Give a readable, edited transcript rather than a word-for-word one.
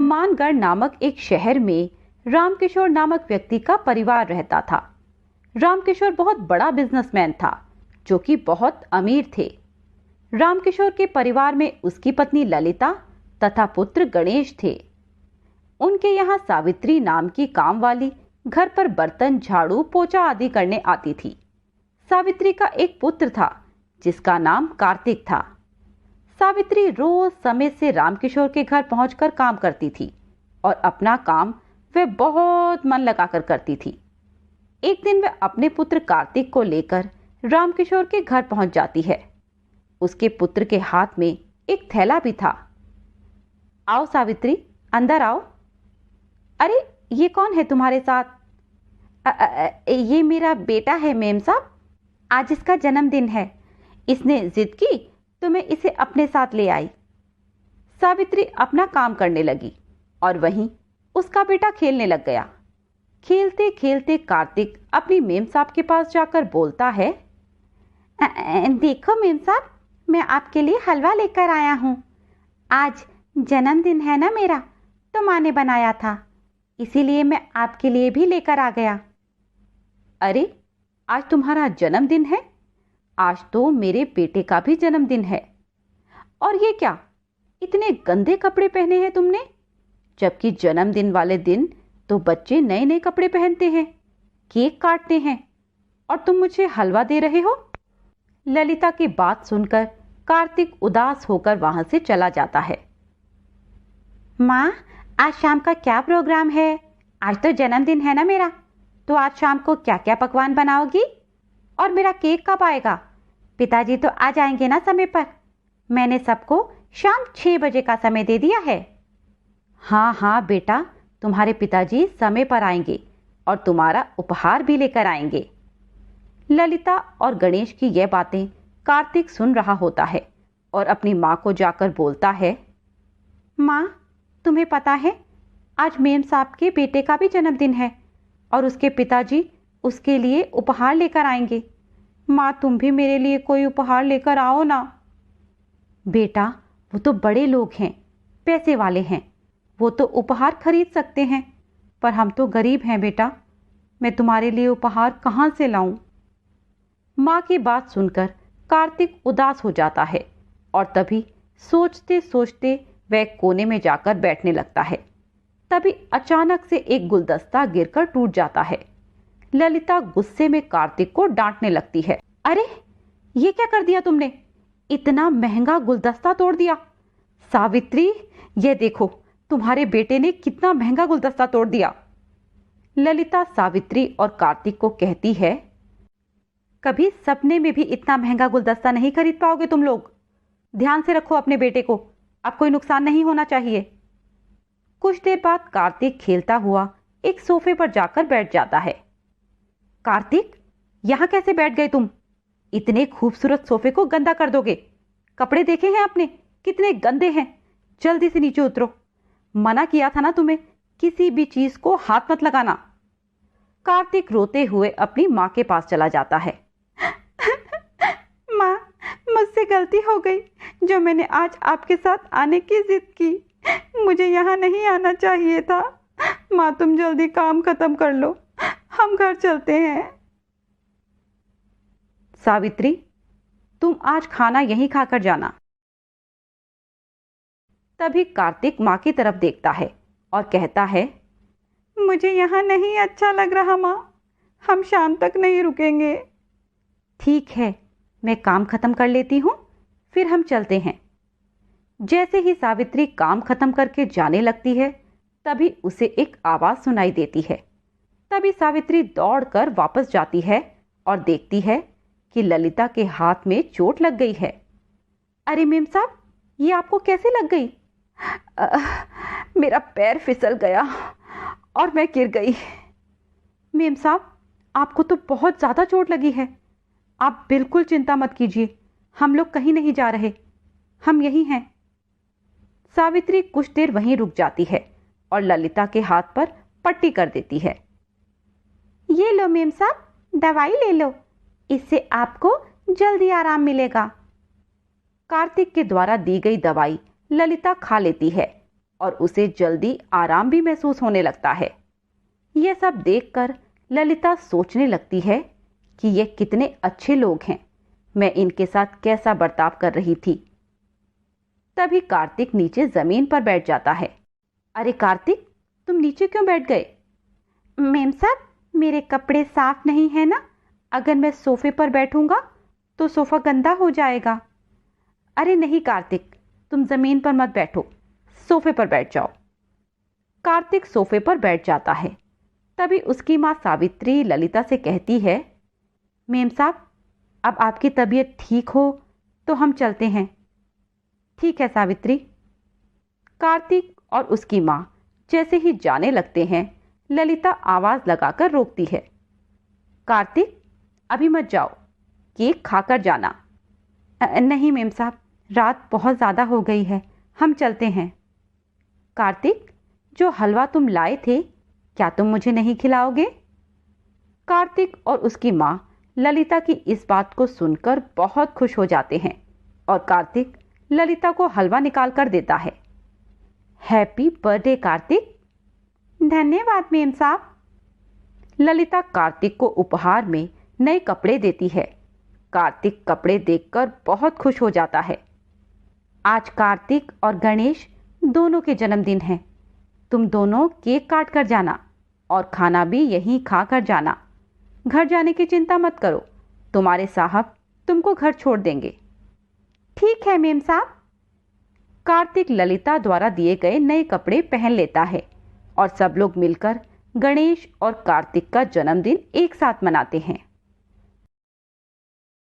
मानगढ़ नामक एक शहर में रामकिशोर नामक व्यक्ति का परिवार रहता था। रामकिशोर बहुत बड़ा बिजनेसमैन था, जो कि बहुत अमीर थे। रामकिशोर के परिवार में उसकी पत्नी ललिता तथा पुत्र गणेश थे। उनके यहाँ सावित्री नाम की काम वाली घर पर बर्तन, झाड़ू, पोछा आदि करने आती थी। सावित्री का एक पुत्र था जिसका नाम कार्तिक था। सावित्री रोज समय से रामकिशोर के घर पहुंचकर काम करती थी और अपना काम वह बहुत मन लगाकर करती थी। एक दिन वह अपने पुत्र कार्तिक को लेकर रामकिशोर के घर पहुंच जाती है। उसके पुत्र के हाथ में एक थैला भी था। आओ सावित्री, अंदर आओ। अरे, ये कौन है तुम्हारे साथ? ये मेरा बेटा है मेम साहब, आज इसका जन्मदिन है। इसने जिद की तो मैं इसे अपने साथ ले आई। सावित्री अपना काम करने लगी और वहीं उसका बेटा खेलने लग गया। खेलते खेलते कार्तिक अपनी मेम साहब के पास जाकर बोलता है, देखो मेम साहब, मैं आपके लिए हलवा लेकर आया हूँ। आज जन्मदिन है ना मेरा, तो माँ ने बनाया था, इसीलिए मैं आपके लिए भी लेकर आ गया। अरे, आज तुम्हारा जन्मदिन है? आज तो मेरे बेटे का भी जन्मदिन है। और ये क्या, इतने गंदे कपड़े पहने हैं तुमने? जबकि जन्मदिन वाले दिन तो बच्चे नए नए कपड़े पहनते हैं, केक काटते हैं, और तुम मुझे हलवा दे रहे हो। ललिता की बात सुनकर कार्तिक उदास होकर वहां से चला जाता है। माँ, आज शाम का क्या प्रोग्राम है? आज तो जन्मदिन है ना मेरा, तो आज शाम को क्या क्या पकवान बनाओगी? और मेरा केक कब आएगा? पिताजी तो आ जाएंगे ना समय पर? मैंने सबको शाम 6 बजे का समय दे दिया है। हाँ हाँ बेटा, तुम्हारे पिताजी समय पर आएंगे और तुम्हारा उपहार भी लेकर आएंगे। ललिता और गणेश की यह बातें कार्तिक सुन रहा होता है और अपनी माँ को जाकर बोलता है, माँ, तुम्हें पता है आज मेम साहब के बेटे का भी जन्मदिन है और उसके पिताजी उसके लिए उपहार लेकर आएंगे। माँ, तुम भी मेरे लिए कोई उपहार लेकर आओ ना। बेटा, वो तो बड़े लोग हैं, पैसे वाले हैं, वो तो उपहार खरीद सकते हैं, पर हम तो गरीब हैं बेटा, मैं तुम्हारे लिए उपहार कहाँ से लाऊं? माँ की बात सुनकर कार्तिक उदास हो जाता है और तभी सोचते सोचते वह कोने में जाकर बैठने लगता है। तभी अचानक से एक गुलदस्ता गिरकर टूट जाता है। ललिता गुस्से में कार्तिक को डांटने लगती है। अरे, ये क्या कर दिया तुमने? इतना महंगा गुलदस्ता तोड़ दिया। सावित्री, ये देखो, तुम्हारे बेटे ने कितना महंगा गुलदस्ता तोड़ दिया। ललिता सावित्री और कार्तिक को कहती है, कभी सपने में भी इतना महंगा गुलदस्ता नहीं खरीद पाओगे तुम लोग। ध्यान से रखो अपने बेटे को, अब कोई नुकसान नहीं होना चाहिए। कुछ देर बाद कार्तिक खेलता हुआ एक सोफे पर जाकर बैठ जाता है। कार्तिक, यहां कैसे बैठ गए तुम? इतने खूबसूरत सोफे को गंदा कर दोगे। कपड़े देखे हैं आपने, कितने गंदे हैं। जल्दी से नीचे उतरो। मना किया था ना तुम्हें, किसी भी चीज को हाथ मत लगाना। कार्तिक रोते हुए अपनी माँ के पास चला जाता है। माँ, मुझसे गलती हो गई जो मैंने आज आपके साथ आने की जिद की। मुझे यहाँ नहीं आना चाहिए था। माँ, तुम जल्दी काम खत्म कर लो, हम घर चलते हैं। सावित्री, तुम आज खाना यहीं खाकर जाना। तभी कार्तिक माँ की तरफ देखता है और कहता है, मुझे यहाँ नहीं अच्छा लग रहा माँ, हम शाम तक नहीं रुकेंगे। ठीक है, मैं काम खत्म कर लेती हूँ, फिर हम चलते हैं। जैसे ही सावित्री काम खत्म करके जाने लगती है, तभी उसे एक आवाज सुनाई देती है। तभी सावित्री दौड़कर वापस जाती है और देखती है कि ललिता के हाथ में चोट लग गई है। अरे मेम साहब, ये आपको कैसे लग गई? मेरा पैर फिसल गया और मैं गिर गई। मेम साहब, आपको तो बहुत ज्यादा चोट लगी है। आप बिल्कुल चिंता मत कीजिए, हम लोग कहीं नहीं जा रहे, हम यहीं हैं। सावित्री कुछ देर वहीं रुक जाती है और ललिता के हाथ पर पट्टी कर देती है। ये लो मेम साहब, दवाई ले लो, इससे आपको जल्दी आराम मिलेगा। कार्तिक के द्वारा दी गई दवाई ललिता खा लेती है और उसे जल्दी आराम भी महसूस होने लगता है। यह सब देखकर ललिता सोचने लगती है कि ये कितने अच्छे लोग हैं, मैं इनके साथ कैसा बर्ताव कर रही थी। तभी कार्तिक नीचे जमीन पर बैठ जाता है। अरे कार्तिक, तुम नीचे क्यों बैठ गए? मेम साहब, मेरे कपड़े साफ नहीं है ना, अगर मैं सोफे पर बैठूंगा तो सोफा गंदा हो जाएगा। अरे नहीं कार्तिक, तुम जमीन पर मत बैठो, सोफे पर बैठ जाओ। कार्तिक सोफे पर बैठ जाता है। तभी उसकी मां सावित्री ललिता से कहती है, मेम साहब, अब आपकी तबीयत ठीक हो तो हम चलते हैं। ठीक है सावित्री। कार्तिक और उसकी मां जैसे ही जाने लगते हैं, ललिता आवाज लगाकर रोकती है, कार्तिक अभी मत जाओ, केक खाकर जाना। नहीं मेम साहब, रात बहुत ज़्यादा हो गई है, हम चलते हैं। कार्तिक, जो हलवा तुम लाए थे, क्या तुम मुझे नहीं खिलाओगे? कार्तिक और उसकी माँ ललिता की इस बात को सुनकर बहुत खुश हो जाते हैं और कार्तिक ललिता को हलवा निकाल कर देता है। Happy birthday Kartik. धन्यवाद मेम साहब। ललिता कार्तिक को उपहार में नए कपड़े देती है। कार्तिक कपड़े देखकर बहुत खुश हो जाता है। आज कार्तिक और गणेश दोनों के जन्मदिन हैं। तुम दोनों केक काट कर जाना और खाना भी यहीं खा कर जाना। घर जाने की चिंता मत करो, तुम्हारे साहब तुमको घर छोड़ देंगे। ठीक है मेम साहब। कार्तिक ललिता द्वारा दिए गए नए कपड़े पहन लेता है और सब लोग मिलकर गणेश और कार्तिक का जन्मदिन एक साथ मनाते हैं।